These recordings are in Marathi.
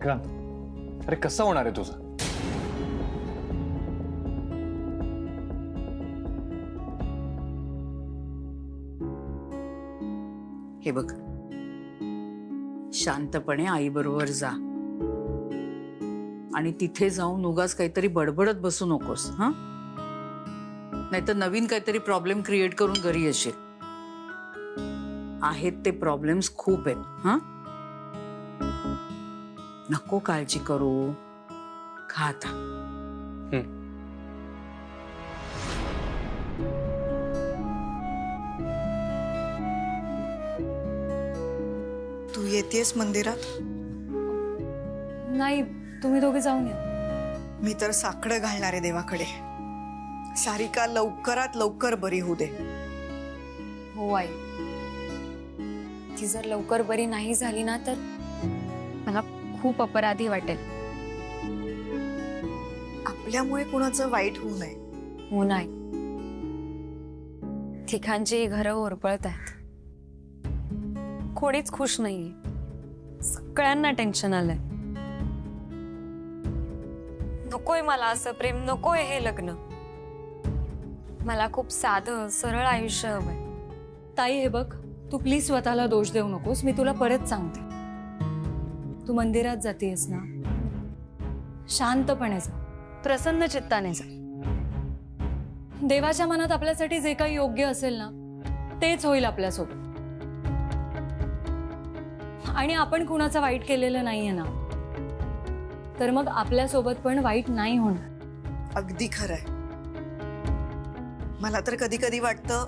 विक्रांत, अरे कसं होणार आहे तुझं? हे बघ, शांतपणे आई बरोबर जा आणि तिथे जाऊन उगाच काहीतरी बडबडत बसू नकोस. हा, नाहीतर नवीन काहीतरी प्रॉब्लेम क्रिएट करून घरी येशील. आहेत ते प्रॉब्लेम्स खूप आहेत. हा, नको काळजी करू, खा आता. तू येतेस मंदिरात? नाही, तुम्ही दोघे जाऊन या. मी तर साकडं घालणार आहे देवाकडे. सारिका लवकरात लवकर बरी होऊ दे. हो आई, ती जर लवकर बरी नाही झाली ना तर मला खूप अपराधी वाटेल. आपल्यामुळे कुणाचं वाईट होऊ नये. हो नाही, ठिकाणची घरं ओरपळत आहेत. कोणीच खुश नाहीये. सगळ्यांना टेन्शन आलंय. नकोय मला असं प्रेम, नकोय हे लग्न. मला खूप साधं सरळ आयुष्य हवंय. ताई हे बघ, तू प्लीज स्वतःला दोष देऊ नकोस. मी तुला परत सांगते, तू मंदिरात जातेस ना, शांतपणे जा, प्रसन्न चित्ताने जा. देवाच्या मनात आपल्यासाठी जे काही योग्य असेल ना तेच होईल आपल्यासोबत. आणि आपण कुणाचं वाईट केलेलं नाहीये ना, तर मग आपल्यासोबत पण वाईट नाही होणार. अगदी खरंय. मला तर कधी कधी वाटतं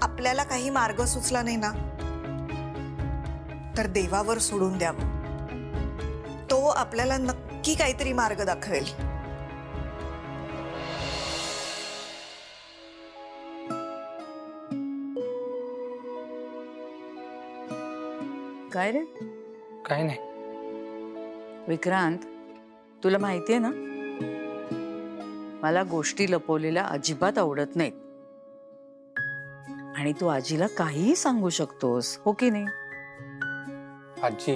आपल्याला काही मार्ग सुचला नाही ना तर देवावर सोडून द्यावं. तो आपल्याला नक्की काहीतरी मार्ग दाखवेल. काय रे काही नाही. विक्रांत, तुला माहितीये ना, मला गोष्टी लपवलेल्या अजिबात आवडत नाहीत. आणि तू आजीला काहीही सांगू शकतोस, हो की नाही? आजी,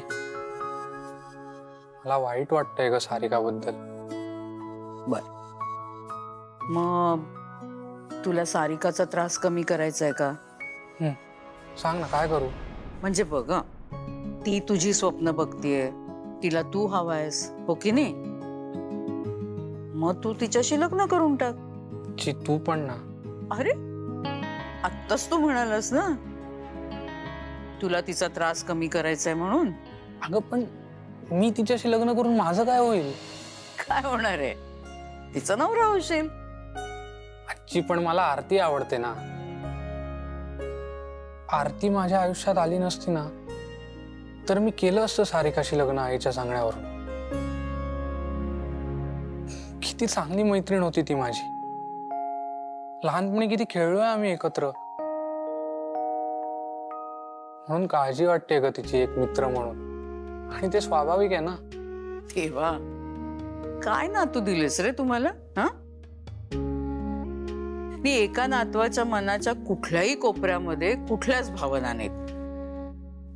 मला वाईट वाटतंय ग सारिकाबद्दल. बर, मग तुला सारिकाचा त्रास कमी करायचा आहे का? सांग ना, काय करू? म्हणजे बघ, ती तुझी स्वप्न बघतीये, तिला तू हवायस, हो की नाही? मग तू तिच्याशी लग्न करून टाक. जी, तू पण ना. अरे, आत्ताच तू म्हणालास ना तुला तिचा त्रास कमी करायचा आहे म्हणून. अगं पण मी तिच्याशी लग्न करून माझं काय होईल? काय होणार आहे, तिचा नवरा होशील. आजी, पण मला आरती आवडते ना. आरती माझ्या आयुष्यात आली नसती ना तर मी केलं असतं सारिकाशी लग्न आईच्या सांगण्यावरून. किती चांगली मैत्रीण होती ती माझी. लहानपणी किती खेळलोय आम्ही एकत्र. म्हणून काळजी वाटते ग तिची एक मित्र म्हणून. आणि ते स्वाभाविक आहे ना. तेव्हा काय नातू दिलेस रे तुम्हाला? हा, मी एका नातवाच्या मनाच्या कुठल्याही कोपऱ्यामध्ये कुठल्याच भावना नाहीत.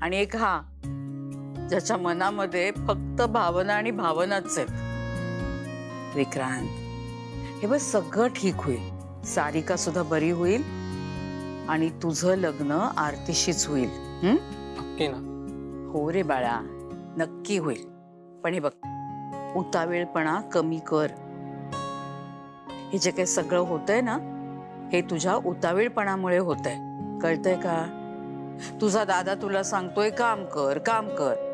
आणि एक हा ज्याच्या मनामध्ये फक्त भावना आणि भावनाच आहेत. विक्रांत, हे बस सगळं ठीक होईल. सारिका सुद्धा बरी होईल आणि तुझं लग्न आरतीशीच होईल. नक्की ना? हो रे बाळा, नक्की होईल. पण हे बघ, उतावेळपणा कमी कर. हे जे काही सगळं होतंय ना, हे तुझ्या उतावेळपणामुळे होतंय. कळतंय का? तुझा दादा तुला सांगतोय काम कर, काम कर,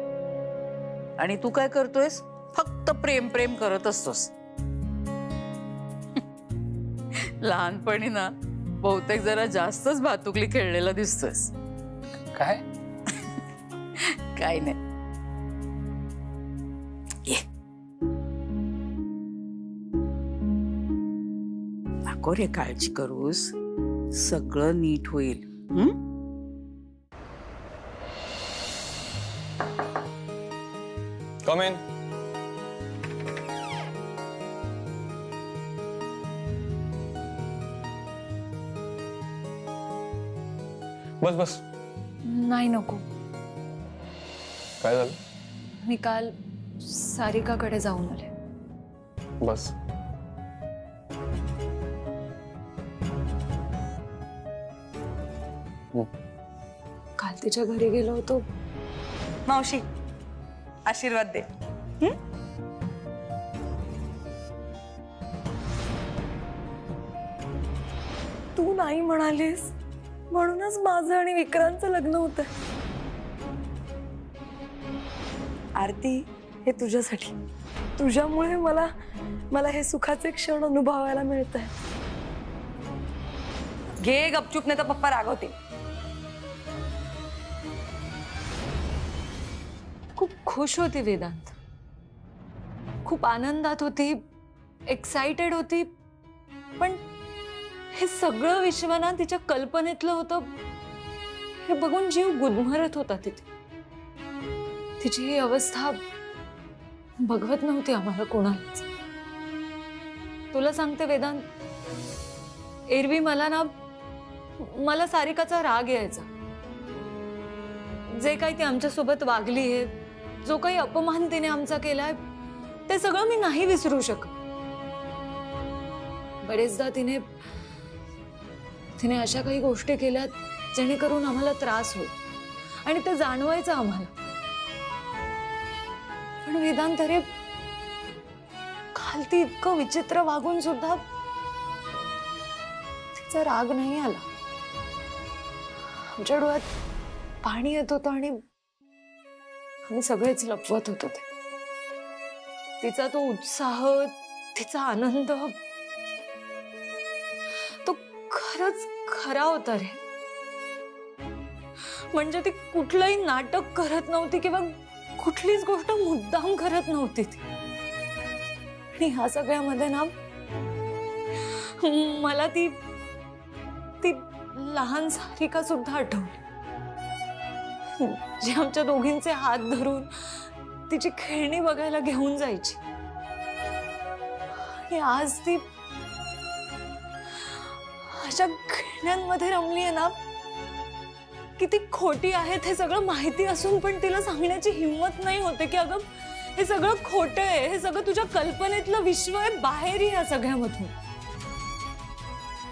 आणि तू काय करतोयस? फक्त प्रेम प्रेम करत असतोस. लहानपणी ना बहुतेक जरा जास्तच भातुकली खेळलेला दिसतोस. काय? काय नाही. ये, नको रे काळजी करूस, सगळं नीट होईल. कम इन. बस बस. नाही नको. काय झालं? मी काल सारिकाकडे जाऊन आले. बस. काल तिच्या घरी गेलो होतो. मावशी आशीर्वाद दे. तू नाही म्हणालीस म्हणूनच माझं आणि विक्रांतचं लग्न होतं. आरती, हे तुझ्यासाठी. तुझ्यामुळे मला हे सुखाचे क्षण अनुभवायला मिळत आहे. घे गपचूप, नाही तर पप्पा रागवते. खूप खुश होती वेदांत, खूप आनंदात होती, एक्साइटेड होती. पण हे सगळं विश्व ना तिच्या कल्पनेतलं होतं हे बघून जीव गुदमरत होता तिथे. तिची ही अवस्था बघवत नव्हती आम्हाला कोणालाच. तुला सांगते वेदांत, एरवी मला सारिकाचा राग यायचा. जे काही ती आमच्यासोबत वागली आहे, जो काही अपमान तिने आमचा केलाय, ते सगळं मी नाही विसरू शकत. बरेचदा तिने अशा काही गोष्टी केल्या जेणेकरून आम्हाला त्रास होईल आणि ते जाणवायचं आम्हाला. पण वेदांत, अरे काल ती इतकं विचित्र वागून सुद्धा तिचा राग नाही आला. आमच्या डोळ्यात पाणी येत होतं आणि आम्ही सगळेच लपवत होतो ते. तिचा तो उत्साह, तिचा आनंद, तो खरंच खरा होता रे. म्हणजे ती कुठलंही नाटक करत नव्हती किंवा कुठलीच गोष्ट मुद्दाम करत नव्हती ती. आणि ह्या सगळ्यामध्ये ना मला ती लहान सारिका सुद्धा आठवली, जी आमच्या दोघींचे हात धरून तिची खेळणी बघायला घेऊन जायची. आणि आज ती अशा खेळण्यांमध्ये रमली आहे ना, किती खोटी आहेत हे सगळं माहिती असून पण तिला सांगण्याची हिंमत नाही होते की अगं हे सगळं खोटं आहे, हे सगळं तुझ्या कल्पनेतलं विश्व आहे, बाहेर या सगळ्यामधून.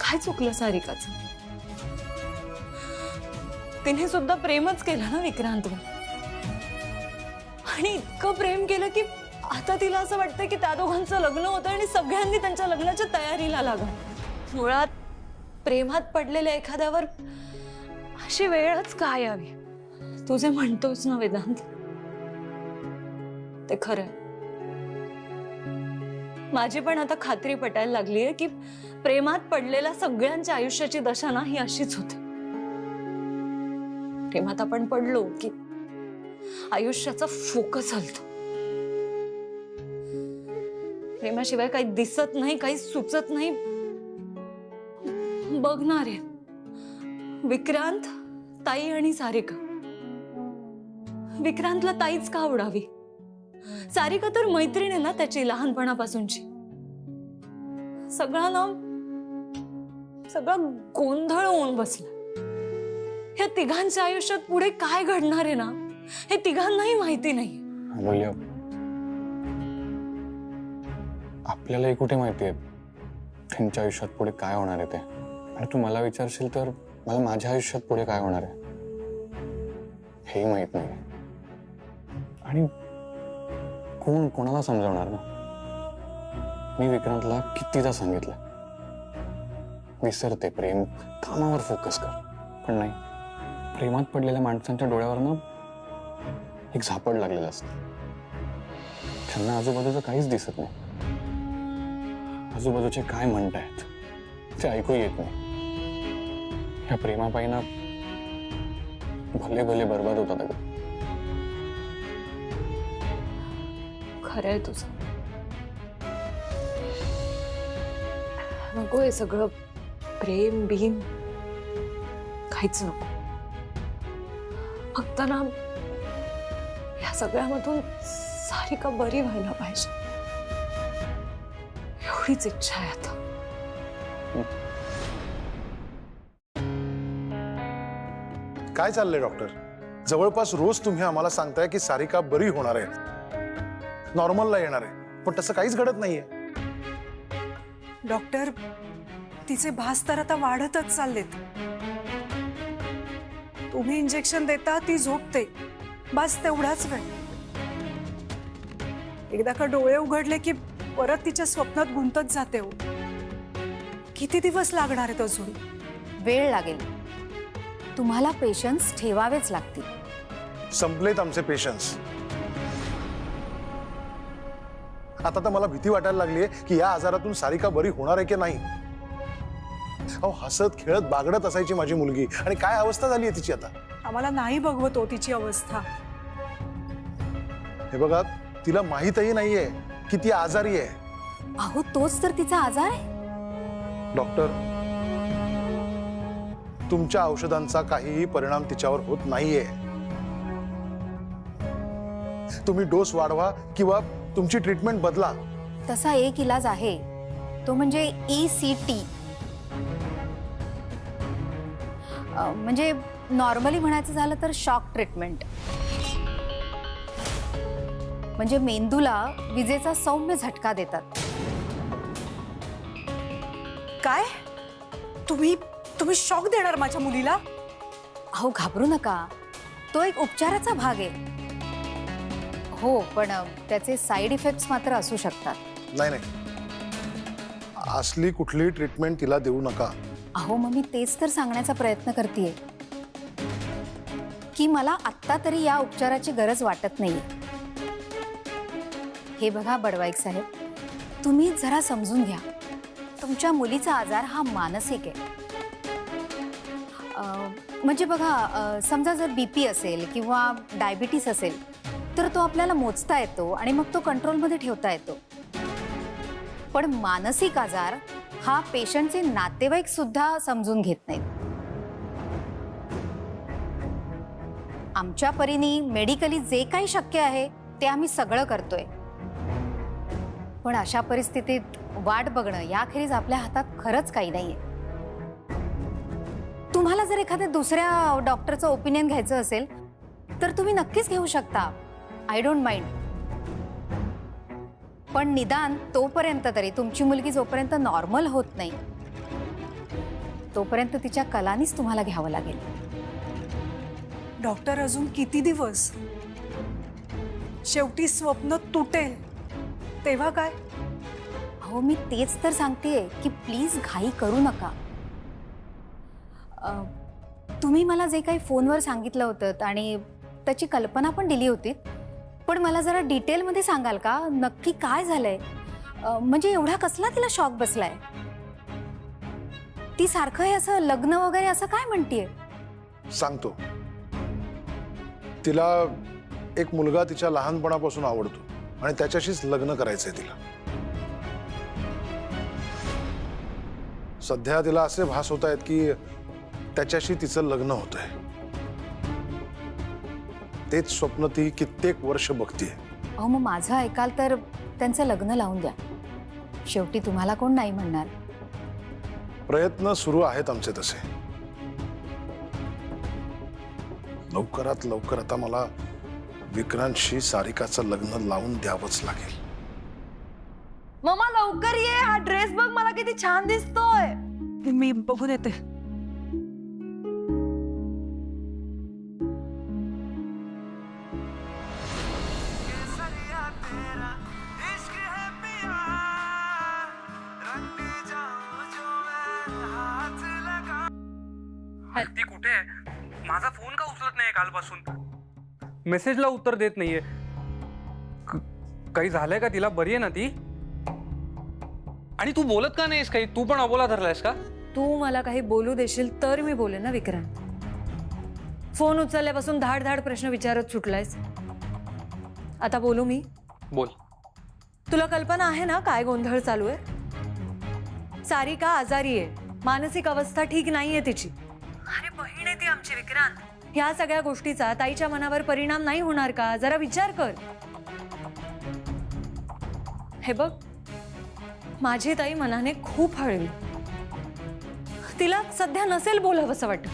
काय चुकलं सारिकाचं? तिने सुद्धा प्रेमच केलं ना विक्रांतवर. आणि इतकं प्रेम केलं की आता तिला असं वाटतंय की त्या दोघांचं लग्न होतं आणि सगळ्यांनी त्यांच्या लग्नाच्या तयारीला लागा. मुळात प्रेमात पडलेल्या एखाद्यावर अशी वेळच का यावी? तू जे म्हणतोस ना वेदांत, ते खरंय. माझी पण आता खात्री पटायला लागलीये की प्रेमात पडलेल्या सगळ्यांच्या आयुष्याची दशा ना ही अशीच होते. प्रेमात आपण पडलो की आयुष्याचा फोकस हलतो. प्रेमाशिवाय काही दिसत नाही, काही सुचत नाही. बघणार आहे विक्रांत, ताई आणि सारिका. विक्रांतला ताईच का आवडावी? सारिका तर मैत्रीण आहे ना त्याची लहानपणापासूनची. सगळा गोंधळ होऊन बसला. या तिघांच्या आयुष्यात पुढे काय घडणार आहे ना हे तिघांनाही माहिती नाही. अमूल्य, आपल्यालाही कुठे माहिती आहे त्यांच्या आयुष्यात पुढे काय होणार आहे ते. आणि तू मला विचारशील तर मला माझ्या आयुष्यात पुढे काय होणार आहे हेही माहित नाही. आणि कोण कोणाला समजावणार ना? मी विक्रांतला कितीदा सांगितलं, विसरते प्रेम, कामावर फोकस कर. पण नाही, प्रेमात पडलेल्या माणसांच्या डोळ्यावर ना एक झापड लागलेलं असतं. त्यांना आजूबाजूचं काहीच दिसत नाही. आजूबाजूचे काय म्हणतायत ते ऐकू येत नाही. ह्या प्रेमापायी ना भले भले बर्बाद होतात. अगं खरंय तुझं. नको हे सगळं प्रेम बीम, काहीच नको. फक्त ना या सगळ्यामधून सारिका बरी व्हायला पाहिजे, एवढीच इच्छा आहे आता. काय चाललंय डॉक्टर? जवळपास रोज तुम्ही आम्हाला सांगताय की सारिका बरी होणार आहे. नॉर्मलला येणार आहे, पण तसं काहीच घडत नाहीये. डॉक्टर, तिचे भास तर आता वाढतच चाललेत. तुम्ही इंजेक्शन देता, ती झोपते, बस तेवढाच वेळ. एकदा का डोळे उघडले की परत तिच्या स्वप्नात गुंतत जाते हो. किती दिवस लागणार आहेत अजून? वेळ लागेल. तुम्हाला पेशन्स ठेवावेच लागतील. संपलेत आमचे पेशन्स. आता तर मला भीती वाटायला लागली आहे की या आजारातून सारिका बरी होणार आहे की नाही. अहो, हसत खेळत बागडत असायची माझी मुलगी, आणि काय अवस्था झाली आहे तिची आता. आम्हाला नाही बघवत हो तिची अवस्था. हे बघा, तिला माहीतही नाहीये की ती आजारी आहे. अहो, तोच तर तिचा आजार आहे. डॉक्टर, तुमच्या औषधांचा काहीही परिणाम तिच्यावर होत नाहीये. तुम्ही डोस वाढवा किंवा तुमची ट्रीटमेंट बदला. तसा एक इलाज आहे, तो म्हणजे ECT. म्हणजे नॉर्मली म्हणायचं झालं तर शॉक ट्रीटमेंट. म्हणजे मेंदूला विजेचा सौम्य झटका देतात. काय? तुम्ही शॉक देणार माझ्या मुलीला? अहो, घाबरू नका, तो एक उपचाराचा भाग आहे. हो, पण त्याचे साईड इफेक्ट्स मात्र असू शकतात. नाही, असली कुठली ट्रीटमेंट तिला देऊ नका. अहो, मग मी तेच तर सांगण्याचा प्रयत्न करतेय की मला आत्ता तरी या उपचाराची गरज वाटत नाहीये. हे बघा बडवाईक साहेब, तुम्ही जरा समजून घ्या. तुमच्या मुलीचा आजार हा मानसिक आहे. म्हणजे बघा, समजा जर BP असेल किंवा डायबिटीस असेल तर तो आपल्याला मोजता येतो आणि मग तो कंट्रोलमध्ये ठेवता येतो. पण मानसिक आजार हा पेशंटचे नातेवाईक सुद्धा समजून घेत नाहीत. आमच्या परीने मेडिकली जे काही शक्य आहे ते आम्ही सगळं करतोय. पण अशा परिस्थितीत वाट बघणं याखेरीज आपल्या हातात खरंच काही नाहीये. तुम्हाला जर एखाद्या दुसऱ्या डॉक्टरचं ओपिनियन घ्यायचं असेल तर तुम्ही नक्कीच घेऊ शकता. I don't mind. पण निदान तोपर्यंत तरी तुमची मुलगी जोपर्यंत नॉर्मल होत नाही तोपर्यंत तिच्या कलानीच तुम्हाला घ्यावं लागेल. डॉक्टर, अजून किती दिवस? शेवटी स्वप्न तुटेल तेव्हा काय? हो, मी तेच तर सांगतेय की प्लीज घाई करू नका. तुम्ही मला जे काही फोनवर सांगितलं होतं आणि त्याची कल्पना पण दिली होती, पण मला जरा डिटेलमध्ये सांगाल का नक्की काय झालंय? म्हणजे एवढा कसला तिला शॉक बसलाय? ती सारखं हे असं लग्न वगैरे असं काय म्हणतीये? सांगतो. तिला एक मुलगा तिच्या लहानपणापासून आवडतो आणि त्याच्याशीच लग्न करायचंय तिला. सध्या तिला असे भास होत आहेत की त्याच्याशी तिचं लग्न होतंय. तेच स्वप्न ती कित्येक वर्ष बघतीये. अहो, मग माझं ऐकाल तर त्यांचं लग्न लावून द्या. शेवटी तुम्हाला कोण नाही म्हणणार. प्रयत्न सुरू आहेत आमचे तसे. लवकरात लवकर आता मला विक्रांतशी सारिकाचं लग्न लावून द्यावंच लागेल. मम्मा लवकर ये, हा ड्रेस बघ मला किती छान दिसतोय. मी बघून येते. ती कुठे आहे? माझा फोन का उचलत नाही कालपासून? मेसेजला उत्तर देत नाहीये. काही झालंय का तिला? बरी आहे ना ती? आणि तू बोलत का नाहीस काही? तू पण अबोला धरलायस का? तू मला काही बोलू देशील तर मी बोलेन ना विक्रांत. फोन उचलल्यापासून धाड धाड प्रश्न विचारत सुटलायस. आता बोलू मी? बोल. तुला कल्पना आहे ना काय गोंधळ चालू आहे? सारिका आजारी आहे, मानसिक अवस्था ठीक नाहीये तिची. अरे बहीण आहे ती आमची विक्रांत. ह्या सगळ्या गोष्टीचा ताईच्या मनावर परिणाम नाही होणार का? जरा विचार कर. हे बघ, माझी ताई मनाने खूप हळवी. तिला सध्या नसेल बोलावंसं वाटत.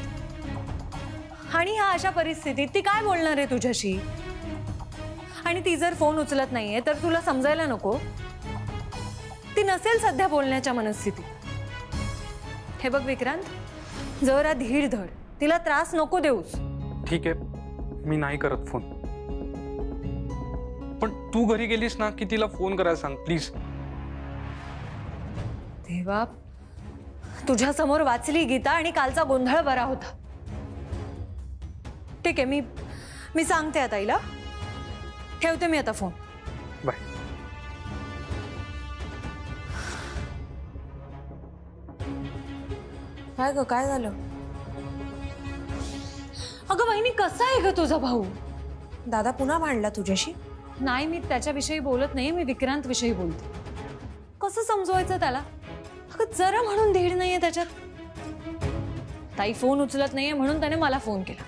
आणि ह्या अशा परिस्थितीत ती काय बोलणार आहे तुझ्याशी? आणि ती जर फोन उचलत नाहीये तर तुला समजायला नको ती नसेल सध्या बोलण्याच्या मनस्थितीत. हे बघ विक्रांत, जरा धीर धर, तिला त्रास नको देऊस. ठीक आहे, मी नाही करत फोन. पण तू घरी गेलीस ना की तिला फोन करायला सांग प्लीज. देवा, तुझ्या समोर वाचली गीता आणि कालचा गोंधळ बरा होता. ठीक आहे, मी सांगते आता ताईला. ठेवते मी आता फोन. बाय. काय ग, काय झालं? अगं वहिनी, कसा आहे ग तुझा भाऊ? दादा पुन्हा भांडला तुझ्याशी? नाही, मी त्याच्याविषयी बोलत नाही, मी विक्रांत विषयी बोलते. कसं समजवायचं त्याला? अगं जरा म्हणून धीर नाहीये त्याच्यात. ताई फोन उचलत नाहीये म्हणून त्याने मला फोन केला.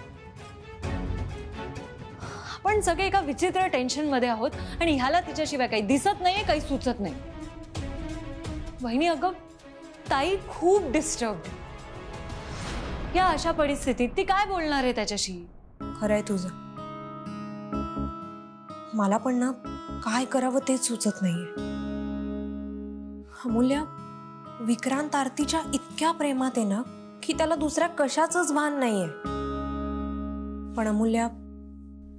आपण सगळे एका विचित्र टेन्शन मध्ये आहोत आणि ह्याला तिच्याशिवाय काही दिसत नाहीये, काही सुचत नाही. वहिनी अगं, ताई खूप डिस्टर्ब. या अशा परिस्थितीत ती काय बोलणार आहे त्याच्याशी? खरंय तुझं. मला पण ना काय करावं तेच सुचत नाहीये. अमूल्या, विक्रांत आरतीच्या इतक्या प्रेमात आहे ना की त्याला दुसऱ्या कशाचंच भान नाहीये. पण अमूल्या,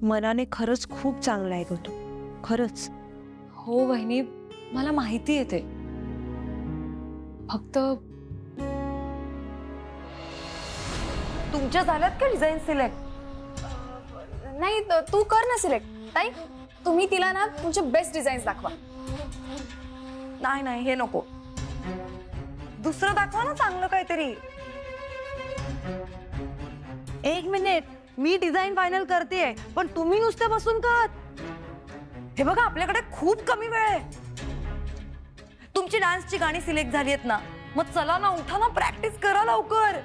मनाने खरंच खूप चांगला आहे ग तू, खरंच. हो वहिनी, मला माहिती आहे ते. फक्त तुमच्या झाल्यात का डिझाईन सिलेक्ट? नाही, तू कर ना सिलेक्ट. ताई, तुम्ही तिला ना तुमचे बेस्ट डिझाईन्स दाखवा. नाही नाही, हे नको. दुसरं दाखवा ना चांगलं काहीतरी. एक मिनिट, मी डिझाईन फायनल करतेय, पण तुम्ही नुसते बसून कर. हे बघा, आपल्याकडे खूप कमी वेळ आहे. तुमची डान्सची गाणी सिलेक्ट झाली आहेत ना, मग चला ना, उठा ना, प्रॅक्टिस करा लवकर.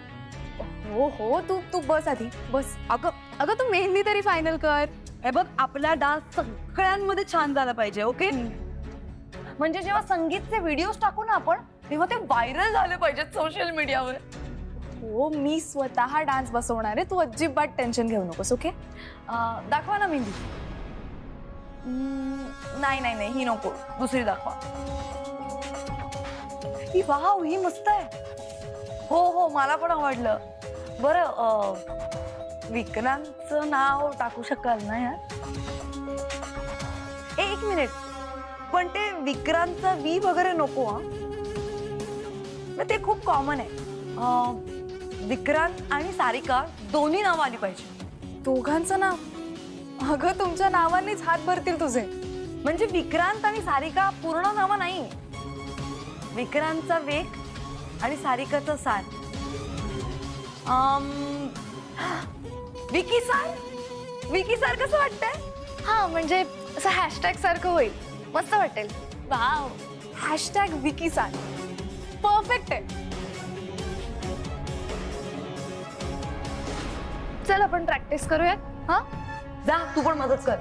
हो हो, तू बस आधी बस. अगं तू मेहंदी तरी फायनल कर. हे बघ, आपला डान्स सगळ्यांमध्ये छान झाला पाहिजे. ओके, म्हणजे जेव्हा संगीतचे व्हिडिओज टाकू ना आपण, तेव्हा ते व्हायरल झाले पाहिजेत सोशल मीडियावर. हो, मी स्वतः डान्स बसवणार आहे, तू अजिबात टेन्शन घेऊ नकोस. ओके, दाखवा ना मेहंदी. नाही नाही नाही, ही नको, दुसरी दाखवा. ही वाव, ही मस्त आहे. हो हो, मला पण आवडलं. बरं, विक्रांतचं नाव टाकू शकाल ना यार? एक मिनिट, पण ते विक्रांतचा वी वगैरे नको हा. ते खूप कॉमन आहे. विक्रांत आणि सारिका दोन्ही नाव आली पाहिजे. दोघांचं नाव? अगं, तुमच्या नावानेच हात भरतील तुझे. म्हणजे विक्रांत आणि सारिका पूर्ण नाव नाही. विक्रांतचा वेग आणि सारिकाचा सार. विकी सार. विकी सार कसं वाटतंय? हा, म्हणजे असं हॅशटॅग सारखं होईल, मस्त वाटेल. वाव, हॅशटॅग विकी सार परफेक्ट आहे. चल आपण प्रॅक्टिस करूयात. हा, जा, तू पण मदत कर.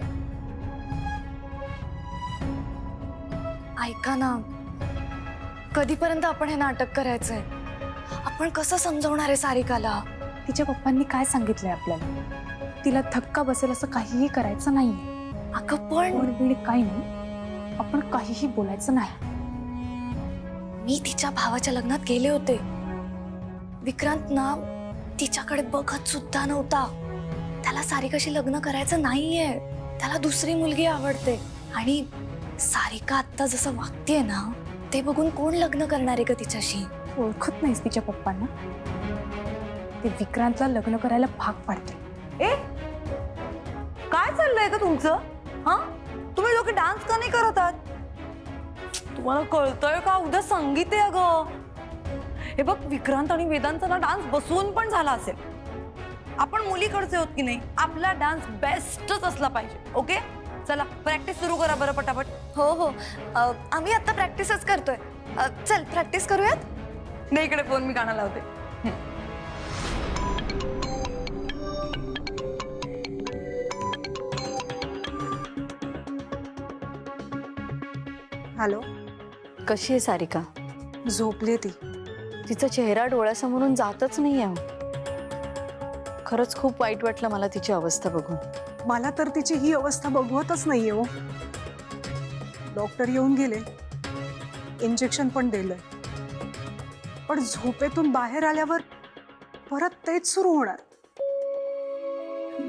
ऐका ना, कधीपर्यंत आपण हे नाटक करायचंय? आपण कसं समजवणार आहे सारिकाला? तिच्या पप्पांनी काय सांगितलंय आपल्याला? तिला धक्का बसेल असं काहीही करायचं नाहीये. अगं पण काही नाही, आपण काहीही बोलायचं नाही. मी तिच्या भावाच्या लग्नात गेले होते. विक्रांत ना तिच्याकडे बघत सुद्धा नव्हता. त्याला सारिकाशी लग्न करायचं नाहीये, त्याला दुसरी मुलगी आवडते. आणि सारिका आता जसं वागतेय ना, ते बघून कोण लग्न करणार आहे का तिच्याशी? ओळखत नाहीस तिच्या पप्पांना? ते विक्रांतला लग्न करायला भाग पाडते. ए, काय चाललंय का तुमचं? हा, तुम्ही लोक डान्स का नाही करत आहात? तुम्हाला कळतंय का? उद्या संगीत आहे अगं. हे बघ, विक्रांत आणि वेदांचा ना डान्स बसवून पण झाला असेल. आपण मुलीकडचे होत की नाही, आपला डान्स बेस्टच असला पाहिजे. ओके, चला प्रॅक्टिस सुरू करा बरं पटापट. हो हो, आम्ही आता प्रॅक्टिसच करतोय. चल प्रॅक्टिस करूयात. नाही, इकडे फोन मी गाणं लावते. हॅलो, कशी आहे सारिका? झोपली ती. तिचा चेहरा डोळ्यासमोरून जातच नाहीये. खरंच खूप वाईट वाटलं मला तिची अवस्था बघून. मला तर तिची ही अवस्था बघवतच नाहीये हो. डॉक्टर येऊन गेले, इंजेक्शन पण दिलंय, पण झोपेतून बाहेर आल्यावर परत तेच सुरू होणार.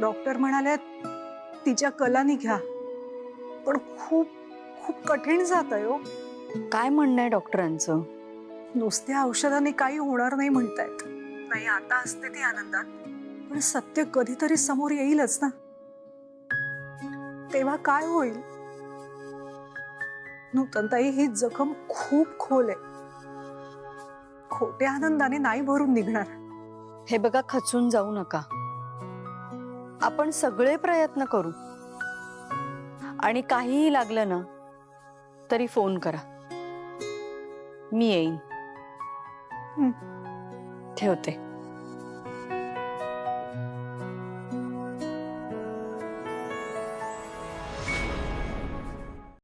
डॉक्टर म्हणाले तिच्या कलानी घ्या, पण खूप खूप कठीण जात आहे हो. काय म्हणणं आहे डॉक्टरांचं? नुसत्या औषधाने काही होणार नाही म्हणतायत. नाही आता असते ती आनंदात, पण सत्य कधीतरी समोर येईलच ना. तेव्हा काय होईल? नूतनताई, ही जखम खूप खोल आहे, खोट्या आनंदाने नाही भरून निघणार. हे बघा, खचून जाऊ नका. आपण सगळे प्रयत्न करू, आणि काहीही लागलं ना तरी फोन करा, मी येईन. ठेवते.